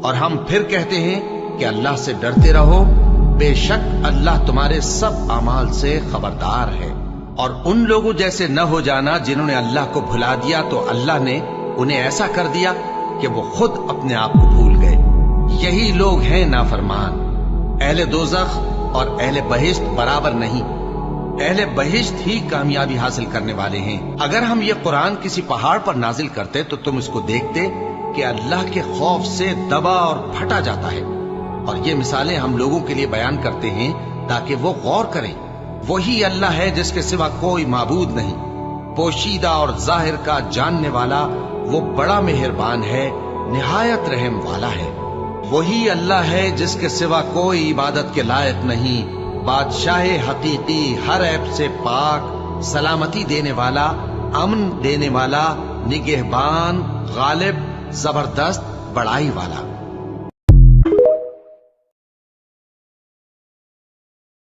اور ہم پھر کہتے ہیں کہ اللہ سے ڈرتے رہو، بے شک اللہ تمہارے سب اعمال سے خبردار ہے۔ اور ان لوگوں جیسے نہ ہو جانا جنہوں نے اللہ کو بھلا دیا تو اللہ نے انہیں ایسا کر دیا کہ وہ خود اپنے آپ کو بھول گئے۔ یہی لوگ ہیں نافرمان۔ اہل دوزخ اور اہل بہشت برابر نہیں، اہل بہشت ہی کامیابی حاصل کرنے والے ہیں۔ اگر ہم یہ قرآن کسی پہاڑ پر نازل کرتے تو تم اس کو دیکھتے کہ اللہ کے خوف سے دبا اور پھٹا جاتا ہے۔ اور یہ مثالیں ہم لوگوں کے لیے بیان کرتے ہیں تاکہ وہ غور کریں۔ وہی اللہ ہے جس کے سوا کوئی معبود نہیں، پوشیدہ اور ظاہر کا جاننے والا، وہ بڑا مہربان ہے، نہایت رحم والا ہے۔ وہی اللہ ہے جس کے سوا کوئی عبادت کے لائق نہیں، بادشاہ حقیقی، ہر عیب سے پاک، سلامتی دینے والا، امن دینے والا، نگہبان، غالب، زبردست، بڑائی والا۔